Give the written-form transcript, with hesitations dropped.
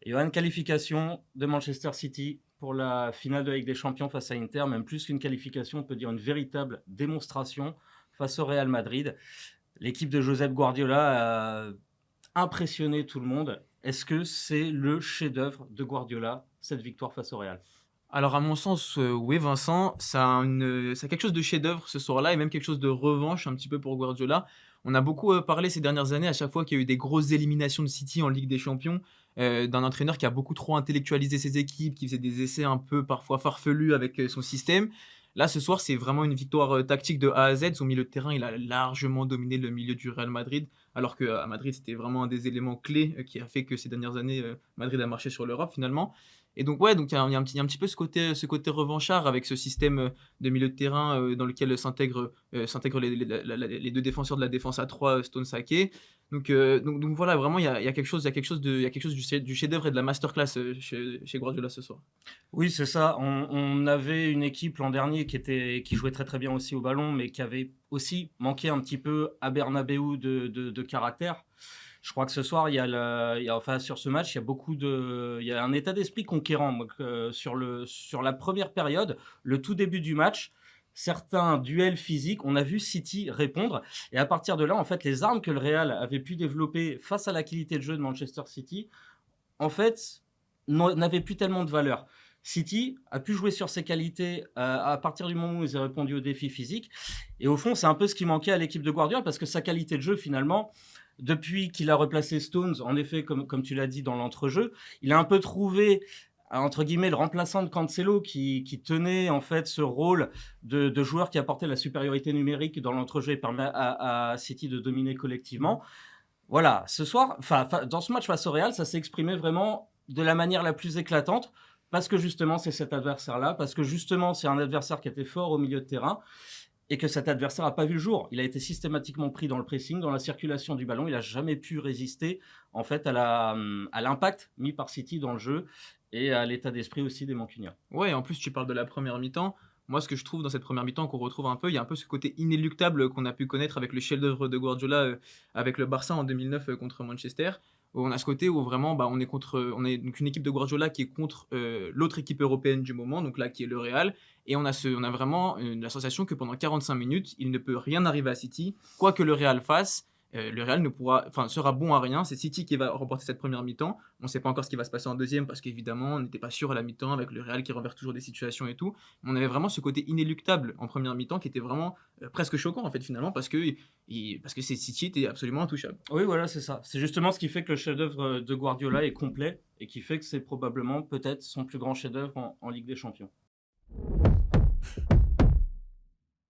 Il y aura une qualification de Manchester City pour la finale de la Ligue des Champions face à Inter, même plus qu'une qualification, on peut dire une véritable démonstration face au Real Madrid. L'équipe de Josep Guardiola a impressionné tout le monde. Est-ce que c'est le chef-d'œuvre de Guardiola, cette victoire face au Real? Alors à mon sens, oui Vincent, ça a quelque chose de chef-d'œuvre ce soir-là et même quelque chose de revanche un petit peu pour Guardiola. On a beaucoup, parlé ces dernières années à chaque fois qu'il y a eu des grosses éliminations de City en Ligue des Champions, d'un entraîneur qui a beaucoup trop intellectualisé ses équipes, qui faisait des essais un peu parfois farfelus avec, son système. Là, ce soir, c'est vraiment une victoire, tactique de A à Z. Son milieu de terrain, il a largement dominé le milieu du Real Madrid, alors qu'à Madrid, c'était vraiment un des éléments clés, qui a fait que ces dernières années, Madrid a marché sur l'Europe finalement. Et donc ouais, donc il y a un petit peu ce côté revanchard avec ce système, de milieu de terrain, dans lequel s'intègrent les 2 défenseurs de la défense à 3, Stones, Ake. Donc voilà, vraiment il y a quelque chose du chef-d'œuvre et de la masterclass, chez Guardiola ce soir. Oui, c'est ça. On avait une équipe l'an dernier qui jouait très très bien aussi au ballon, mais qui avait aussi manqué un petit peu à Bernabeu de caractère. Je crois que ce soir, enfin, sur ce match, il y a un état d'esprit conquérant. Moi, sur la première période, le tout début du match, certains duels physiques, on a vu City répondre. Et à partir de là, en fait, les armes que le Real avait pu développer face à la qualité de jeu de Manchester City, en fait, n'avaient plus tellement de valeur. City a pu jouer sur ses qualités à partir du moment où ils ont répondu aux défis physiques. Et au fond, c'est un peu ce qui manquait à l'équipe de Guardiola parce que sa qualité de jeu, finalement, depuis qu'il a replacé Stones, en effet, comme tu l'as dit dans l'entrejeu, il a un peu trouvé entre guillemets le remplaçant de Cancelo qui tenait en fait ce rôle de joueur qui apportait la supériorité numérique dans l'entrejeu et permet à City de dominer collectivement. Voilà, ce soir, dans ce match face au Real, ça s'est exprimé vraiment de la manière la plus éclatante parce que justement c'est cet adversaire-là, parce que justement c'est un adversaire qui était fort au milieu de terrain et que cet adversaire n'a pas vu le jour. Il a été systématiquement pris dans le pressing, dans la circulation du ballon. Il n'a jamais pu résister en fait à l'impact mis par City dans le jeu et à l'état d'esprit aussi des Mancuniens. Ouais, et en plus, tu parles de la première mi-temps. Moi, ce que je trouve dans cette première mi-temps qu'on retrouve un peu, il y a un peu ce côté inéluctable qu'on a pu connaître avec le chef-d'œuvre de Guardiola, avec le Barça en 2009, contre Manchester. Où on a ce côté où vraiment, bah, on est donc une équipe de Guardiola qui est contre l'autre équipe européenne du moment, donc là qui est le Real, et on a vraiment la sensation que pendant 45 minutes, il ne peut rien arriver à City, quoi que le Real fasse. Le Real sera bon à rien. C'est City qui va remporter cette première mi-temps. On ne sait pas encore ce qui va se passer en deuxième parce qu'évidemment, on n'était pas sûr à la mi-temps avec le Real qui renverse toujours des situations et tout. Mais on avait vraiment ce côté inéluctable en première mi-temps qui était vraiment presque choquant en fait finalement parce que City était absolument intouchable. Oui, voilà, c'est ça. C'est justement ce qui fait que le chef-d'œuvre de Guardiola est complet et qui fait que c'est probablement peut-être son plus grand chef-d'œuvre en Ligue des Champions.